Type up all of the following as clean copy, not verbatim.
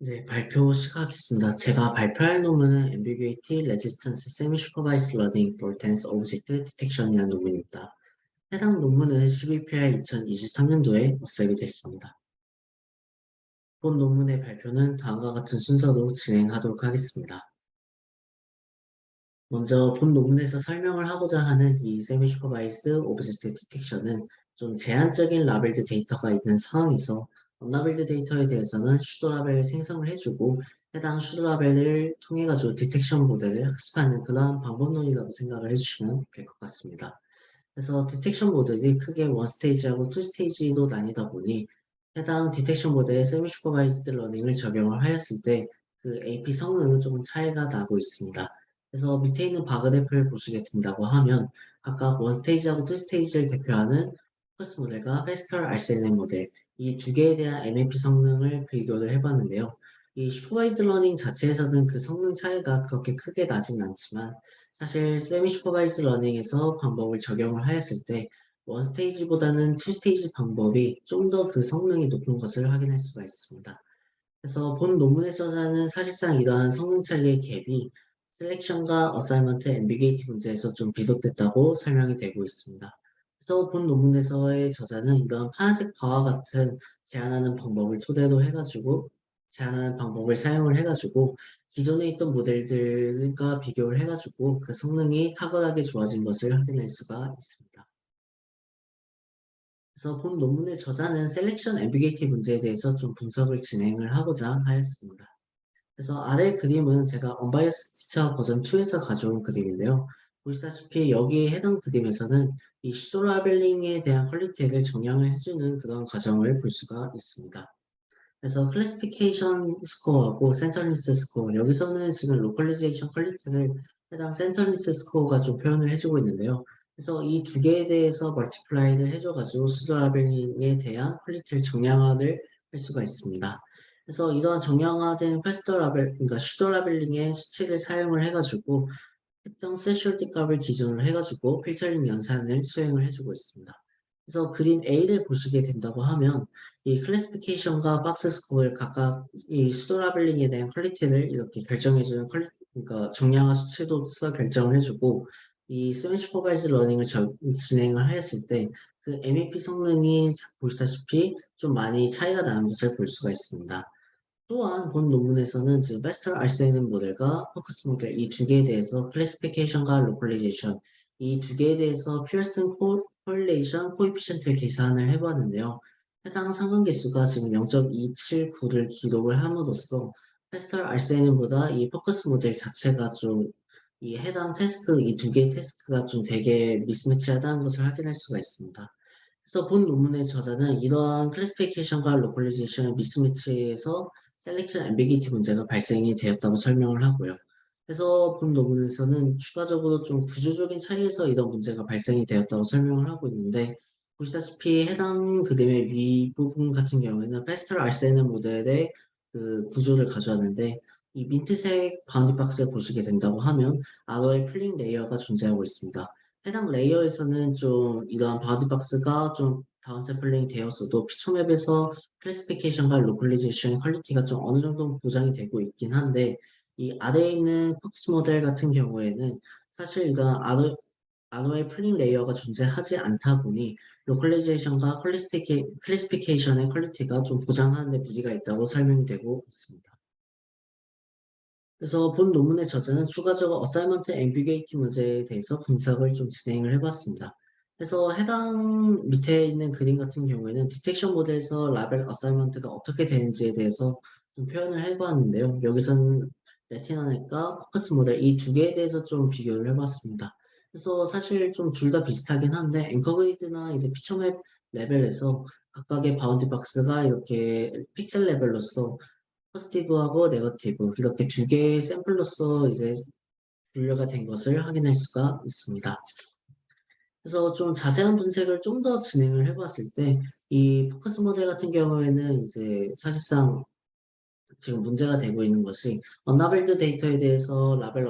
네, 발표 시작하겠습니다. 제가 발표할 논문은 Ambiguity, Resistance, Semi-Supervised Learning for Dense Object Detection이라는 논문입니다. 해당 논문은 12PR 2023년도에 업색이 됐습니다. 본 논문의 발표는 다음과 같은 순서로 진행하도록 하겠습니다. 먼저 본 논문에서 설명을 하고자 하는 이 Semi-Supervised Object Detection은 좀 제한적인 라벨드 데이터가 있는 상황에서 언라벨드 데이터에 대해서는 슈도 라벨을 생성을 해주고 해당 슈도 라벨을 통해 가지고 디텍션 모델을 학습하는 그러한 방법론이라고 생각을 해주시면 될 것 같습니다. 그래서 디텍션 모델이 크게 원 스테이지하고 투 스테이지로 나뉘다 보니 해당 디텍션 모델에 세미 슈퍼바이즈드 러닝을 적용을 하였을 때 그 AP 성능은 조금 차이가 나고 있습니다. 그래서 밑에 있는 바그래프를 보시게 된다고 하면 각각 원 스테이지하고 투 스테이지를 대표하는 포커스 모델과 페스털 RCNN 모델 이 두 개에 대한 MAP 성능을 비교를 해봤는데요. 이 슈퍼바이즈 러닝 자체에서는 그 성능 차이가 그렇게 크게 나진 않지만 사실 세미 슈퍼바이즈 러닝에서 방법을 적용을 하였을 때 원 스테이지보다는 투 스테이지 방법이 좀 더 그 성능이 높은 것을 확인할 수가 있습니다. 그래서 본 논문의 저자는 사실상 이러한 성능 차이의 갭이 셀렉션과 어사이먼트 앰비게이티 문제에서 좀 비롯됐다고 설명이 되고 있습니다. 그래서 본 논문에서의 저자는 이런 파란색 바와 같은 제한하는 방법을 토대로 해가지고 제한하는 방법을 사용을 해가지고 기존에 있던 모델들과 비교를 해가지고 그 성능이 탁월하게 좋아진 것을 확인할 수가 있습니다. 그래서 본 논문의 저자는 셀렉션 앰비게이티 문제에 대해서 좀 분석을 진행을 하고자 하였습니다. 그래서 아래 그림은 제가 언바이어스 티처 버전 2에서 가져온 그림인데요. 보시다시피 여기에 해당 그림에서는 이 슈도 라벨링에 대한 퀄리티를 정량을 해주는 그런 과정을 볼 수가 있습니다. 그래서 클래시피케이션 스코어하고 센터리스 스코어 여기서는 지금 로컬리제이션 퀄리티를 해당 센터리스 스코어가 좀 표현을 해주고 있는데요. 그래서 이 두 개에 대해서 멀티플라이를 해줘가지고 슈도 라벨링에 대한 퀄리티를 정량화를 할 수가 있습니다. 그래서 이러한 정량화된 패스터 라벨, 그러니까 슈도 라벨링의 수치를 사용을 해가지고 특정 세슈얼티 값을 기준으로 해가지고 필터링 연산을 수행을 해주고 있습니다. 그래서 그림 A를 보시게 된다고 하면 이 클래시피케이션과 박스 스코어를 각각 이 수도 라벨링에 대한 퀄리티를 이렇게 결정해주는 그러니까 정량화 수치로서 결정을 해주고 이 세미 슈퍼바이즈 러닝을 진행을 하였을 때 그 MEP 성능이 보시다시피 좀 많이 차이가 나는 것을 볼 수가 있습니다. 또한 본 논문에서는 지금 베스터 RCNN 모델과 포커스 모델 이 두 개에 대해서 클래시피케이션과 로컬리제이션 이 두 개에 대해서 피어슨 코릴레이션 코에피션트를 계산을 해보았는데요. 해당 상관계수가 지금 0.279를 기록을 함으로써 베스터 RCNN보다 이 포커스 모델 자체가 좀 이 해당 태스크 이 두 개의 태스크가 좀 되게 미스매치하다는 것을 확인할 수가 있습니다. 그래서 본 논문의 저자는 이러한 클래시피케이션과 로컬리제이션 미스매치에서 셀렉션 앰비기티 문제가 발생이 되었다고 설명을 하고요. 그래서 본 논문에서는 추가적으로 좀 구조적인 차이에서 이런 문제가 발생이 되었다고 설명을 하고 있는데 보시다시피 해당 그림의 윗부분 같은 경우에는 페스트럴 RCN 모델의 그 구조를 가져왔는데 이 민트색 바운디 박스를 보시게 된다고 하면 아로의 플링 레이어가 존재하고 있습니다. 해당 레이어에서는 좀 이러한 바운디 박스가 좀 다운샘플링 되었어도 피처맵에서 클래시피케이션과 로컬리제이션의 퀄리티가 좀 어느 정도 보장이 되고 있긴 한데 이 아래에 있는 폭스 모델 같은 경우에는 사실 이런 아노의 플링 레이어가 존재하지 않다 보니 로컬리제이션과 클래시피케이션의 퀄리티가 좀 보장하는 데 무리가 있다고 설명이 되고 있습니다. 그래서 본 논문의 저자는 추가적으로 어사이먼트 앰비게이티 문제에 대해서 분석을 좀 진행을 해봤습니다. 그래서 해당 밑에 있는 그림 같은 경우에는 디텍션 모델에서 라벨 어사이먼트가 어떻게 되는지에 대해서 좀 표현을 해봤는데요. 여기서는 레티나넷과 포커스 모델 이 두 개에 대해서 좀 비교를 해봤습니다. 그래서 사실 좀 둘 다 비슷하긴 한데 앵커 그리드나 이제 피처맵 레벨에서 각각의 바운드 박스가 이렇게 픽셀 레벨로서 포지티브하고 네거티브 이렇게 두 개의 샘플로서 이제 분류가 된 것을 확인할 수가 있습니다. 그래서 좀 자세한 분석을 좀 더 진행을 해봤을 때 이 포커스 모델 같은 경우에는 이제 사실상 지금 문제가 되고 있는 것이 언라벨드 데이터에 대해서 라벨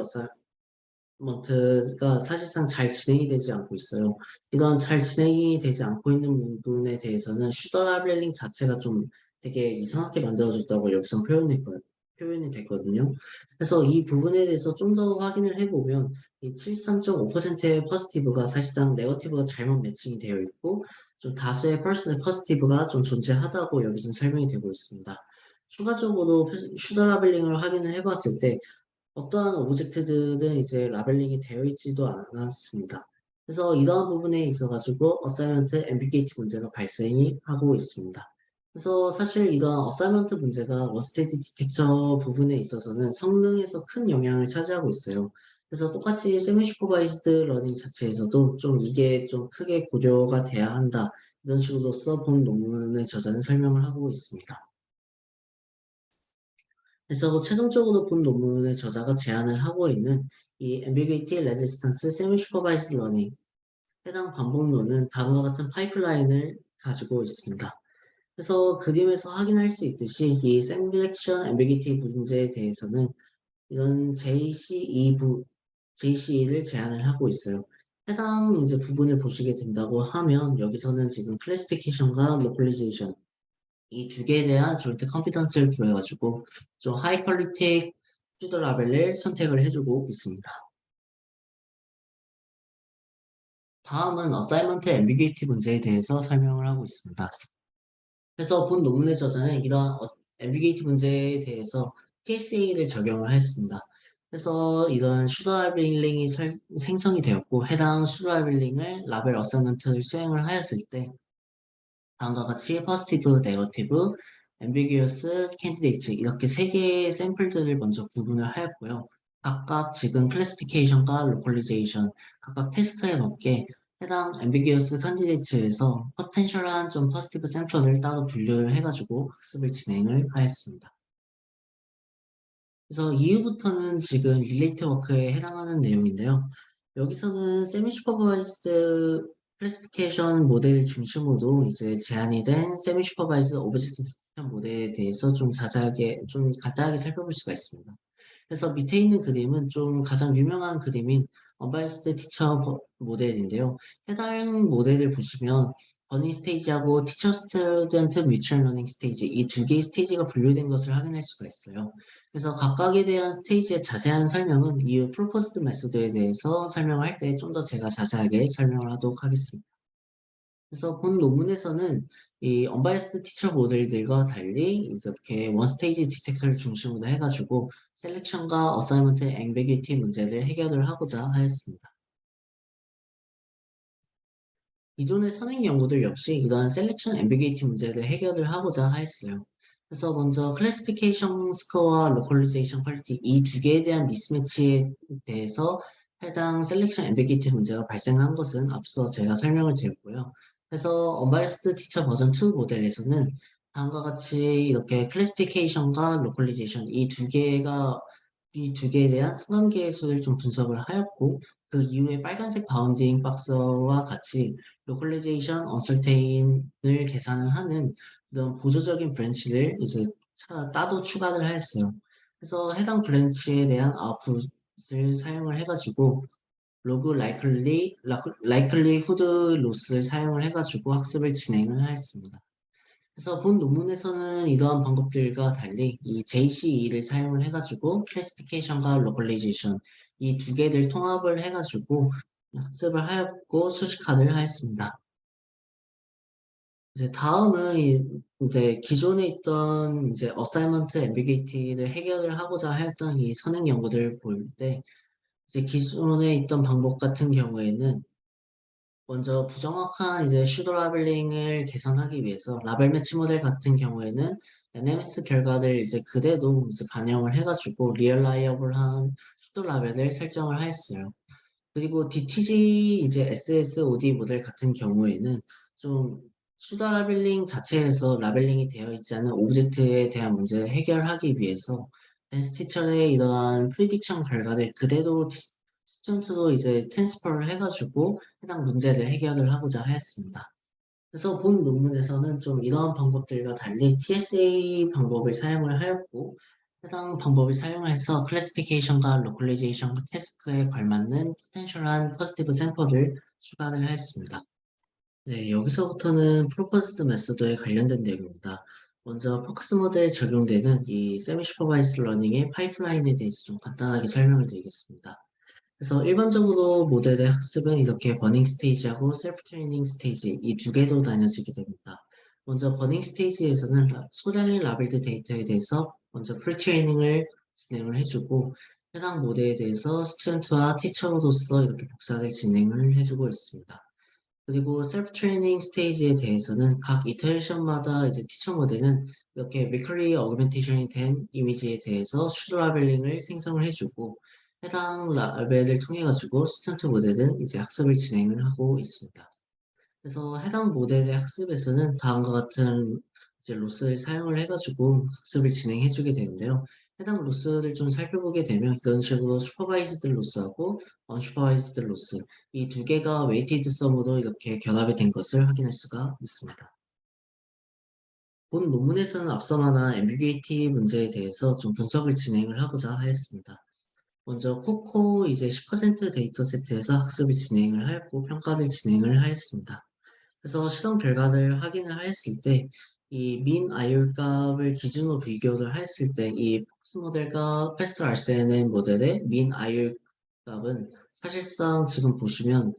어사이먼트가 사실상 잘 진행이 되지 않고 있어요. 이런 잘 진행이 되지 않고 있는 부분에 대해서는 슈더 라벨링 자체가 좀 되게 이상하게 만들어졌다고 여기서 표현이 됐거든요. 그래서 이 부분에 대해서 좀 더 확인을 해보면 이 73.5%의 포지티브가 사실상 네거티브가 잘못 매칭이 되어 있고 좀 다수의 퍼스널 포지티브가 좀 존재하다고 여기서 설명이 되고 있습니다. 추가적으로 슈더 라벨링을 확인을 해봤을 때 어떠한 오브젝트들은 이제 라벨링이 되어 있지도 않았습니다. 그래서 이러한 부분에 있어가지고 어사이먼트 앰비게이티 문제가 발생이 하고 있습니다. 그래서 사실 이러한 어사이먼트 문제가 원스테이지 디텍처 부분에 있어서는 성능에서 큰 영향을 차지하고 있어요. 그래서 똑같이 세미 슈퍼바이즈드 러닝 자체에서도 좀 이게 좀 크게 고려가 돼야 한다. 이런 식으로서 본 논문의 저자는 설명을 하고 있습니다. 그래서 최종적으로 본 논문의 저자가 제안을 하고 있는 이 Ambiguity Resistance Semi-Supervised Learning 해당 반복론은 다음과 같은 파이프라인을 가지고 있습니다. 그래서 그림에서 확인할 수 있듯이 이 Selection Ambiguity 문제에 대해서는 이런 JCE를 제안을 하고 있어요. 해당 이제 부분을 보시게 된다고 하면 여기서는 지금 클래시피케이션과 로컬리제이션 이 두 개에 대한 절대 컨피던스를 구해가지고 좀 하이 퀄리티 슈더 라벨을 선택을 해주고 있습니다. 다음은 어사이먼트 앰비게이티 문제에 대해서 설명을 하고 있습니다. 그래서 본 논문의 저자는 이런 앰비게이티 문제에 대해서 TSA를 적용을 했습니다. 그래서 이런 슈더 라벨링이 생성이 되었고 해당 슈더 라벨링을 라벨 어사이먼트를 수행을 하였을 때 다음과 같이 포지티브, 네거티브, 앰비기어스, 캔디데이트 이렇게 세 개의 샘플들을 먼저 구분을 하였고요. 각각 지금 클래시피케이션과 로컬리제이션 각각 테스트에 맞게 해당 앰비기어스 캔디데이트에서 포텐셜한 좀 포지티브 샘플을 따로 분류를 해가지고 학습을 진행을 하였습니다. 그래서 이후부터는 지금 릴레이트 워크에 해당하는 내용인데요. 여기서는 세미 슈퍼바이즈드 클래시피케이션 모델 중심으로 이제 제안이 된 세미 슈퍼바이즈드 오브젝트 디텍션 모델에 대해서 좀 자세하게, 좀 간단하게 살펴볼 수가 있습니다. 그래서 밑에 있는 그림은 좀 가장 유명한 그림인 언바이스드 티처 모델인데요. 해당 모델을 보시면 버닝 스테이지하고 티처 스튜던트 뮤추얼 러닝 스테이지 이 두 개의 스테이지가 분류된 것을 확인할 수가 있어요. 그래서 각각에 대한 스테이지의 자세한 설명은 이후 프로포즈드 메소드에 대해서 설명할 때 좀 더 제가 자세하게 설명을 하도록 하겠습니다. 그래서 본 논문에서는 이 언바이스드 티처 모델들과 달리 이렇게 원스테이지 디텍터를 중심으로 해가지고 셀렉션과 어사이먼트 앰비기티 문제를 해결을 하고자 하였습니다. 기존의 선행 연구들 역시 이러한 셀렉션 앰비기티 문제를 해결을 하고자 하였어요. 그래서 먼저 클래시피케이션 스코어와 로컬리제이션 퀄리티 이 두 개에 대한 미스매치에 대해서 해당 셀렉션 앰비기티 문제가 발생한 것은 앞서 제가 설명을 드렸고요. 그래서 언바이스드 티처 버전 2 모델에서는 다음과 같이 이렇게 클래시피케이션과 로컬리제이션 이 두 개에 대한 상관계의 수를 좀 분석을 하였고 그 이후에 빨간색 바운딩 박스와 같이 로컬리제이션 언설테인을 계산을 하는 이런 보조적인 브랜치를 이제 따로 추가를 하였어요. 그래서 해당 브랜치에 대한 아웃풋을 사용을 해가지고 로그 라이클리후드 로스를 사용을 해가지고 학습을 진행을 하였습니다. 그래서 본 논문에서는 이러한 방법들과 달리 이 JCE를 사용을 해가지고 클래시피케이션과 로컬리제이션 이 두 개를 통합을 해가지고 학습을 하였고 수식화를 하였습니다. 이제 다음은 이제 기존에 있던 이제 어사이먼트 앰비기티를 해결을 하고자 하였던 이 선행 연구들을 볼 때 이제 기존에 있던 방법 같은 경우에는 먼저 부정확한 이제 슈도 라벨링을 개선하기 위해서 라벨 매치 모델 같은 경우에는 NMS 결과를 이제 그대로 이제 반영을 해가지고 리얼라이어블한 슈도 라벨을 설정을 하였어요. 그리고 DTG 이제 SSOD 모델 같은 경우에는 좀 슈도 라벨링 자체에서 라벨링이 되어 있지 않은 오브젝트에 대한 문제를 해결하기 위해서 덴스티처의 이러한 프리딕션 결과를 그대로 스턴트로 이제 트랜스퍼를 해가지고 해당 문제를 해결을 하고자 하였습니다. 그래서 본 논문에서는 좀 이러한 방법들과 달리 TSA 방법을 사용을 하였고 해당 방법을 사용해서 클래시피케이션과 로컬리제이션 태스크에 걸맞는 포텐셜한 포지티브 샘플을 추가를 하였습니다. 네, 여기서부터는 프로포즈드 메소드에 관련된 내용입니다. 먼저 포커스 모델에 적용되는 이 세미 슈퍼바이즈드 러닝의 파이프라인에 대해서 좀 간단하게 설명을 드리겠습니다. 그래서 일반적으로 모델의 학습은 이렇게 버닝 스테이지하고 셀프 트레이닝 스테이지 이 두 개로 나뉘어지게 됩니다. 먼저 버닝 스테이지에서는 소량의 라벨드 데이터에 대해서 먼저 프리트레이닝을 진행을 해주고 해당 모델에 대해서 스튜던트와 티처로서 이렇게 복사를 진행을 해주고 있습니다. 그리고 셀프 트레이닝 스테이지에 대해서는 각 이터레이션마다 이제 티처 모델은 이렇게 위클리 어그멘테이션이 된 이미지에 대해서 슈도 라벨링을 생성을 해주고 해당 라벨을 통해 가지고 스턴트 모델은 이제 학습을 진행을 하고 있습니다. 그래서 해당 모델의 학습에서는 다음과 같은 이제 로스를 사용을 해가지고 학습을 진행해주게 되는데요. 해당 로스를 좀 살펴보게 되면 이런 식으로 슈퍼바이즈드 로스하고 언슈퍼바이즈드 로스 이 두 개가 웨이티드 썸으로 이렇게 결합이 된 것을 확인할 수가 있습니다. 본 논문에서는 앞서 말한 앰비규이티 문제에 대해서 좀 분석을 진행을 하고자 하였습니다. 먼저 코코 이제 10% 데이터 세트에서 학습을 진행을 하였고 평가를 진행을 하였습니다. 그래서 실험 결과를 확인을 하였을 때, 이 민 아이올 값을 기준으로 비교를 하였을 때, 이 폭스 모델과 패스트 RCNN 모델의 민 아이올 값은 사실상 지금 보시면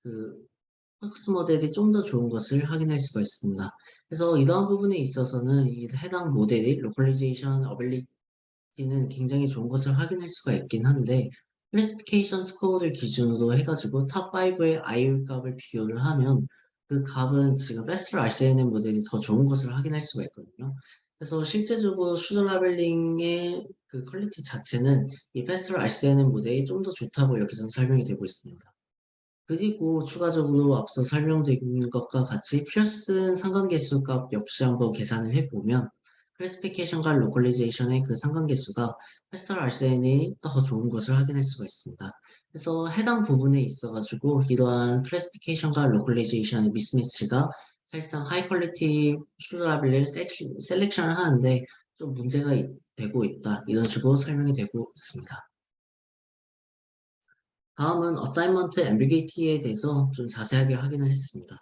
그 폭스 모델이 좀 더 좋은 것을 확인할 수가 있습니다. 그래서 이러한 부분에 있어서는 이 해당 모델이 로컬리제이션 어빌리티는 굉장히 좋은 것을 확인할 수가 있긴 한데, 클래시피케이션 스코어를 기준으로 해가지고 탑5의 아이올 값을 비교를 하면 그 값은 지금 베스트 RCNN 모델이 더 좋은 것을 확인할 수가 있거든요. 그래서 실제적으로 슈더 라벨링의 그 퀄리티 자체는 이 베스트 RCNN 모델이 좀 더 좋다고 여기서 설명이 되고 있습니다. 그리고 추가적으로 앞서 설명드린 것과 같이 피어슨 상관계수 값 역시 한번 계산을 해보면 클래시피케이션과 로컬리제이션의 그 상관계수가 패스터 RCN이 더 좋은 것을 확인할 수가 있습니다. 그래서 해당 부분에 있어가지고 이러한 클래시피케이션과 로컬리제이션의 미스매치가 사실상 하이 퀄리티 슈더라벨을 셀렉션을 하는데 좀 문제가 되고 있다. 이런 식으로 설명이 되고 있습니다. 다음은 어사이먼트 앰비기티에 대해서 좀 자세하게 확인을 했습니다.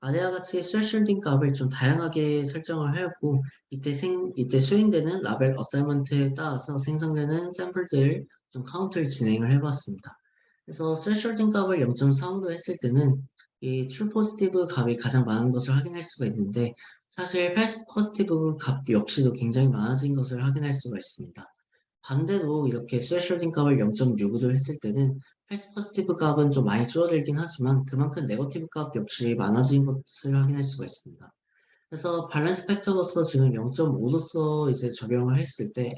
아래와 같이 스레셜딩 값을 좀 다양하게 설정을 하였고 이때 수행되는 라벨 어사이먼트에 따라서 생성되는 샘플들 좀 카운트를 진행을 해봤습니다. 그래서 스레셜딩 값을 0.3으로 했을 때는 이 트루 포지티브 값이 가장 많은 것을 확인할 수가 있는데 사실 false 포지티브 값 역시도 굉장히 많아진 것을 확인할 수가 있습니다. 반대로 이렇게 스레셜딩 값을 0.6으로 했을 때는 false 포지티브 값은 좀 많이 줄어들긴 하지만 그만큼 네거티브 값 역시 많아진 것을 확인할 수가 있습니다. 그래서 밸런스 팩터로서 지금 0.5로서 이제 적용을 했을 때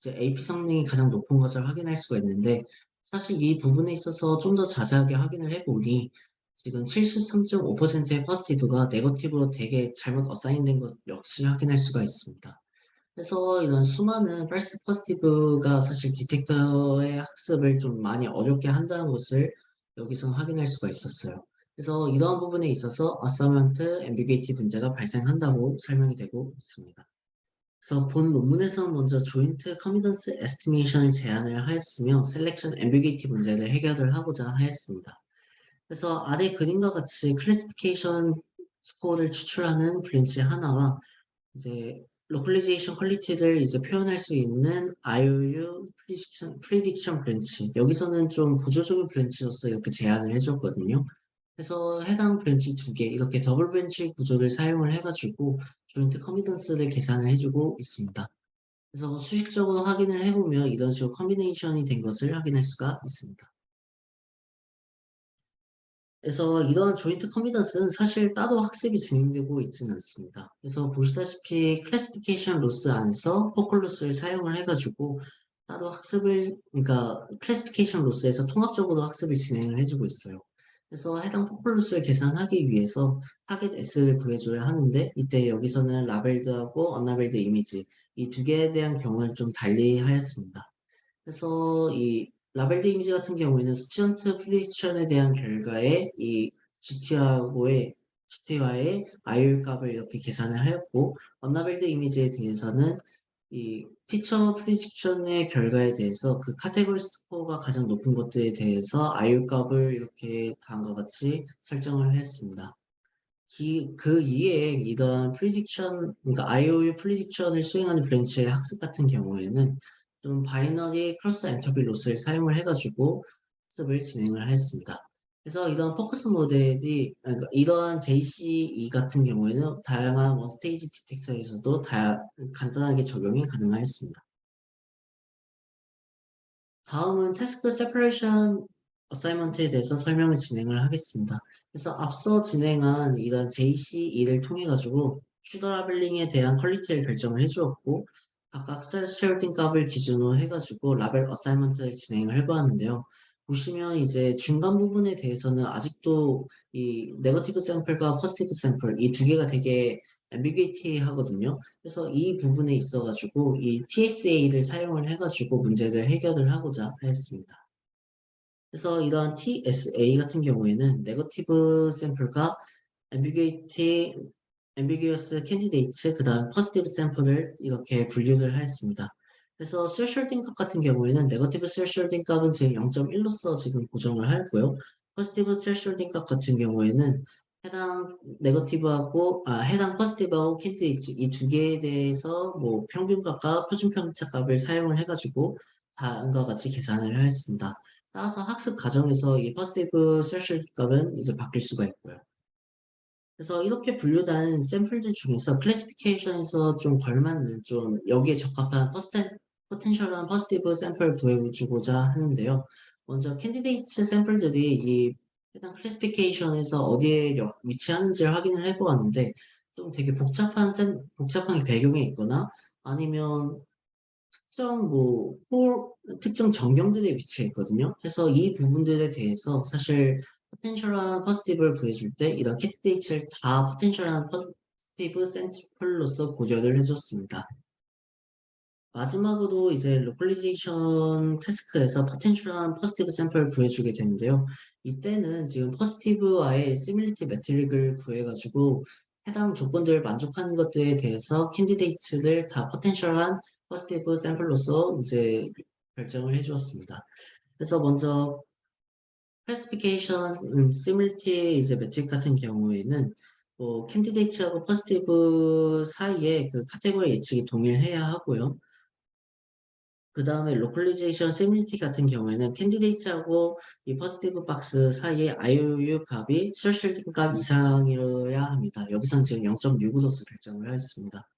AP 성능이 가장 높은 것을 확인할 수가 있는데 사실 이 부분에 있어서 좀 더 자세하게 확인을 해보니 지금 73.5%의 포지티브가 네거티브로 되게 잘못 어사인된 것 역시 확인할 수가 있습니다. 그래서 이런 수많은 false positive가 사실 디텍터의 학습을 좀 많이 어렵게 한다는 것을 여기서 확인할 수가 있었어요. 그래서 이러한 부분에 있어서 assignment ambiguity 문제가 발생한다고 설명이 되고 있습니다. 그래서 본 논문에서 먼저 joint confidence estimation을 제안을 하였으며 selection ambiguity 문제를 해결을 하고자 하였습니다. 그래서 아래 그림과 같이 클래시피케이션 스코어를 추출하는 브랜치 하나와 이제 로컬리제이션 퀄리티를 이제 표현할 수 있는 IOU 프리딕션 브랜치 여기서는 좀 보조적인 브랜치로서 이렇게 제안을 해줬거든요. 그래서 해당 브랜치 두 개 이렇게 더블 브랜치 구조를 사용을 해가지고 조인트 컨비던스를 계산을 해주고 있습니다. 그래서 수식적으로 확인을 해보면 이런 식으로 컨비네이션이 된 것을 확인할 수가 있습니다. 그래서 이러한 조인트 컨비던스는 사실 따로 학습이 진행되고 있지는 않습니다. 그래서 보시다시피 클래시피케이션 로스 안에서 포컬 로스를 사용을 해가지고 따로 학습을, 그러니까 클래시피케이션 로스에서 통합적으로 학습을 진행을 해주고 있어요. 그래서 해당 포컬 로스를 계산하기 위해서 타겟 S를 구해줘야 하는데 이때 여기서는 라벨드하고 언라벨드 이미지 이 두 개에 대한 경우를 좀 달리 하였습니다. 그래서 이 라벨드 이미지 같은 경우에는 스튜던트 프리딕션에 대한 결과에 이 GT와의 아이올 값을 이렇게 계산을 하였고 언라벨드 이미지에 대해서는 이 티처 프리딕션의 결과에 대해서 그 카테고리 스코어가 가장 높은 것들에 대해서 아이올 값을 이렇게 다음과 같이 설정을 했습니다. 그 이외에 이런 프리딕션, 그러니까 IOU 프리딕션을 수행하는 브랜치의 학습 같은 경우에는 좀 바이너리 크로스 엔터비 로스를 사용을 해가지고 학습을 진행을 했습니다. 그래서 이런 포커스 모델이, 그러니까 이러한 JCE 같은 경우에는 다양한 원스테이지 디텍터에서도 간단하게 적용이 가능하였습니다. 다음은 태스크 세퍼레이션 어사이먼트에 대해서 설명을 진행을 하겠습니다. 그래서 앞서 진행한 이런 JCE를 통해 가지고 슈더 라벨링에 대한 퀄리티를 결정을 해주었고 각각 셀팅 값을 기준으로 해가지고 라벨 어사이먼트를 진행을 해보았는데요. 보시면 이제 중간 부분에 대해서는 아직도 이 네거티브 샘플과 포지티브 샘플 이 두 개가 되게 앰비게이티 하거든요. 그래서 이 부분에 있어가지고 이 TSA를 사용을 해가지고 문제를 해결을 하고자 했습니다. 그래서 이러한 TSA 같은 경우에는 네거티브 샘플과 ambiguity, ambiguous candidates, 그 다음 positive sample을 이렇게 분류를 하였습니다. 그래서 thresholding 값 같은 경우에는 네거티브 thresholding 값은 지금 0.1로서 지금 고정을 하고요. positive thresholding 값 같은 경우에는 해당 네거티브하고 해당 positive하고 candidates 이 두 개에 대해서 뭐 평균값과 표준편차값을 사용을 해가지고 다음과 같이 계산을 하였습니다. 따라서 학습 과정에서 이 positive threshold 값은 이제 바뀔 수가 있고요. 그래서 이렇게 분류된 샘플들 중에서 클래시피케이션에서 좀 걸맞는 좀 여기에 적합한 포텐셜한 퍼스티브 샘플을 구해주고자 하는데요. 먼저 캔디데이트 샘플들이 이 해당 클래시피케이션에서 어디에 위치하는지를 확인을 해보았는데 좀 되게 복잡한 배경에 있거나 아니면 특정 정경들의 위치에 있거든요. 그래서 이 부분들에 대해서 사실 포텐셜한 퍼스티브를 구해줄 때 이런 캔디데이트를 다 포텐셜한 퍼스티브 샘플로서 고려를 해줬습니다. 마지막으로 이제 로컬리제이션 태스크에서 포텐셜한 퍼스티브 샘플을 구해주게 되는데요. 이때는 지금 퍼스티브와의 시밀리티 매트릭을 구해가지고 해당 조건들을 만족하는 것들에 대해서 캔디데이트를 다 포텐셜한 퍼스티브 샘플로서 이제 결정을 해주었습니다. 그래서 먼저 클래시피케이션 시밀리티 이제 매트릭 같은 경우에는 뭐 캔디데이트하고 퍼스티브 사이에 그 카테고리 예측이 동일해야 하고요. 그 다음에 로컬리제이션 시밀리티 같은 경우에는 캔디데이트하고 이 퍼스티브 박스 사이에 IOU 값이 셜실딩 값 이상이어야 합니다. 여기선 지금 0.65로서 결정을 하였습니다.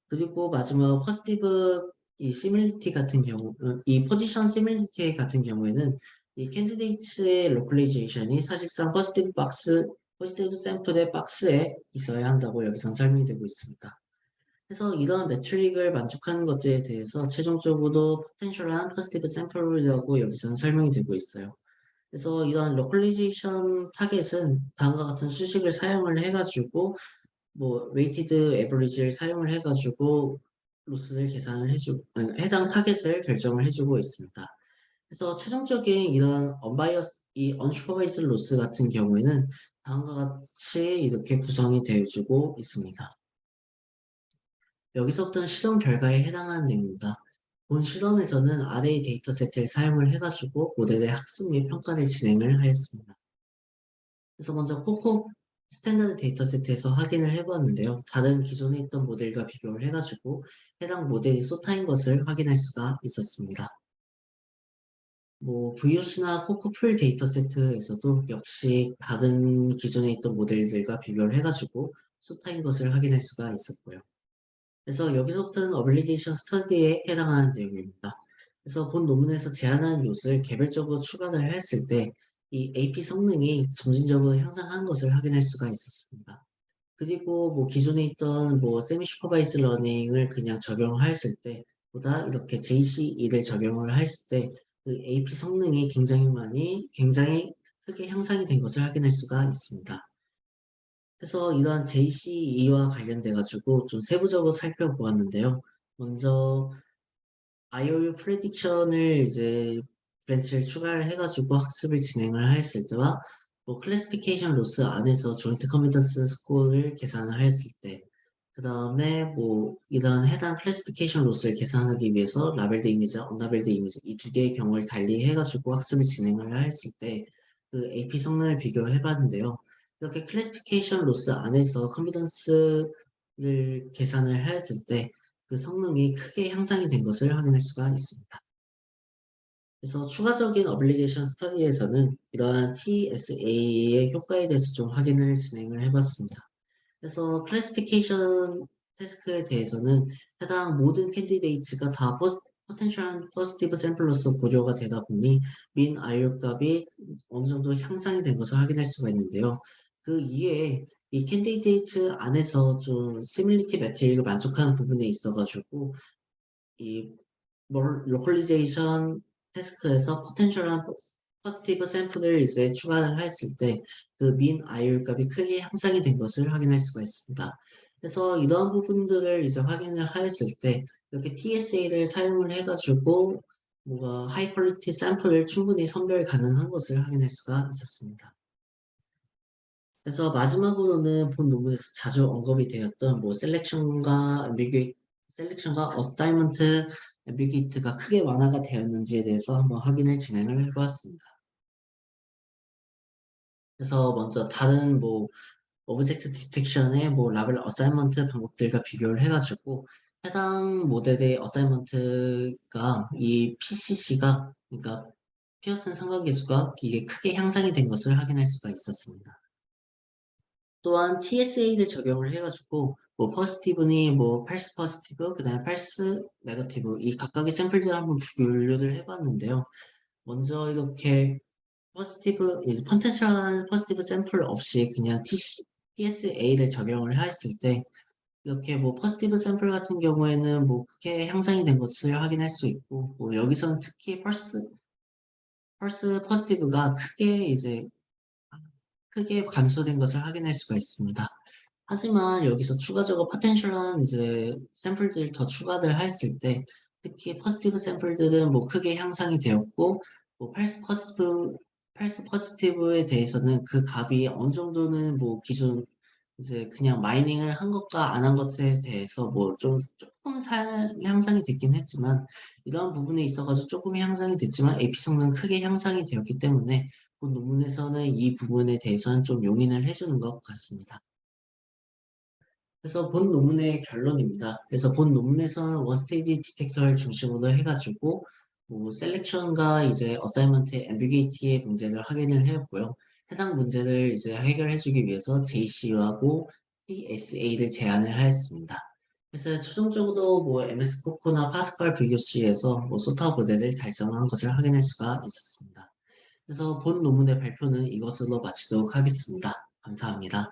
그리고 마지막 퍼스티브 이 시밀리티 같은 경우, 이 포지션 시밀리티 같은 경우에는 이 캔디데이트의 로컬리제이션이 사실상 포지티브 샘플의 박스에 있어야 한다고 여기선 설명이 되고 있습니다. 그래서 이런 매트릭을 만족하는 것들에 대해서 최종적으로 포텐셜한 포지티브 샘플이라고 여기서는 설명이 되고 있어요. 그래서 이런 로컬리제이션 타겟은 다음과 같은 수식을 사용을 해가지고 뭐 웨이티드 에버리지를 사용을 해가지고 로스를 계산을 해주고 해당 타겟을 결정을 해주고 있습니다. 그래서 최종적인 이런 이 언슈퍼바이스 로스 같은 경우에는 다음과 같이 이렇게 구성이 되어주고 있습니다. 여기서부터는 실험 결과에 해당하는 내용입니다. 본 실험에서는 아래의 데이터 세트를 사용을 해가지고 모델의 학습 및 평가를 진행을 하였습니다. 그래서 먼저 코코 스탠다드 데이터 세트에서 확인을 해보았는데요. 다른 기존에 있던 모델과 비교를 해가지고 해당 모델이 소타인 것을 확인할 수가 있었습니다. 뭐 VOC나 코코 풀 데이터 세트에서도 역시 다른 기존에 있던 모델들과 비교를 해가지고 소타인 것을 확인할 수가 있었고요. 그래서 여기서부터는 어블리게이션 스터디에 해당하는 내용입니다. 그래서 본 논문에서 제한하는 요소를 개별적으로 추가를 했을 때 이 AP 성능이 점진적으로 향상한 것을 확인할 수가 있었습니다. 그리고 뭐 기존에 있던 뭐 세미 슈퍼바이스 러닝을 그냥 적용하였을 때보다 이렇게 JCE를 적용을 했을 때 그 AP 성능이 굉장히 크게 향상이 된 것을 확인할 수가 있습니다. 그래서 이러한 JCE와 관련돼 가지고 좀 세부적으로 살펴보았는데요. 먼저 IOU 프레딕션을 이제 브랜치를 추가를 해가지고 학습을 진행을 하였을 때와 뭐 클래시피케이션 로스 안에서 조인트 커미던스 스코어를 계산을 하였을 때, 그 다음에 뭐 이런 해당 클래시피케이션 로스를 계산하기 위해서 라벨드 이미지와 언라벨드 이미지 이 두 개의 경우를 달리 해가지고 학습을 진행을 하였을 때 그 AP 성능을 비교해 봤는데요. 이렇게 클래시피케이션 로스 안에서 컨피던스를 계산을 하였을 때 그 성능이 크게 향상이 된 것을 확인할 수가 있습니다. 그래서 추가적인 어플리케이션 스터디에서는 이러한 TSA의 효과에 대해서 좀 확인을 진행을 해봤습니다. 그래서 클래시피케이션 태스크에 대해서는 해당 모든 캔디데이츠가 다 포텐셜한 포지티브 샘플로서 고려가 되다 보니 민 아이유 값이 어느 정도 향상이 된 것을 확인할 수가 있는데요. 그 이외에 이 캔디데이츠 안에서 좀 시밀리티 매트릭을 만족하는 부분에 있어가지고 이 로컬리제이션 태스크에서 포텐셜한 포지티브 샘플을 이제 추가를 했을 때 그 민 아이올 값이 크게 향상이 된 것을 확인할 수가 있습니다. 그래서 이러한 부분들을 이제 확인을 하였을 때 이렇게 TSA를 사용을 해가지고 뭐가 하이 퀄리티 샘플을 충분히 선별 가능한 것을 확인할 수가 있었습니다. 그래서 마지막으로는 본 논문에서 자주 언급이 되었던 뭐 셀렉션과 어사이먼트 앰비게이트가 크게 완화가 되었는지에 대해서 한번 확인을 진행을 해보았습니다. 그래서 먼저 다른 뭐 오브젝트 디텍션의 뭐 라벨 어사이먼트 방법들과 비교를 해가지고 해당 모델의 어사이먼트가 이 PCC가 그러니까 피어슨 상관계수가 이게 크게 향상이 된 것을 확인할 수가 있었습니다. 또한 TSA를 적용을 해가지고 뭐 포지티브니 뭐 false 포지티브 그다음에 false 네거티브 이 각각의 샘플들을 한번 분류를 해봤는데요. 먼저 이렇게 포지티브 이제 포텐셜한 포지티브 샘플 없이 그냥 TSA를 적용을 했을 때 이렇게 뭐 포지티브 샘플 같은 경우에는 뭐 크게 향상이 된 것을 확인할 수 있고 뭐 여기서는 특히 false 포지티브가 크게 감소된 것을 확인할 수가 있습니다. 하지만 여기서 추가적으로 포텐셜한 이제 샘플들 더 추가를 했을 때 특히 포지티브 샘플들은 뭐 크게 향상이 되었고 뭐 false 포지티브에 대해서는 그 값이 어느 정도는 뭐 기존 이제 그냥 마이닝을 한 것과 안 한 것에 대해서 뭐 좀 조금 향상이 됐긴 했지만 이러한 부분에 있어가지고 조금 향상이 됐지만 AP 성능 크게 향상이 되었기 때문에 본 논문에서는 이 부분에 대해서는 좀 용인을 해주는 것 같습니다. 그래서 본 논문의 결론입니다. 그래서 본 논문에서는 원스테이지 디텍터를 중심으로 해가지고 뭐 셀렉션과 이제 어사이먼트의 앰비게이티의 문제를 확인을 해왔고요. 해당 문제를 이제 해결해주기 위해서 JCU하고 TSA를 제안을 하였습니다. 그래서 최종적으로 뭐 MS 코코나 파스칼 VOC에서 뭐 소타 모델을 달성한 것을 확인할 수가 있었습니다. 그래서 본 논문의 발표는 이것으로 마치도록 하겠습니다. 감사합니다.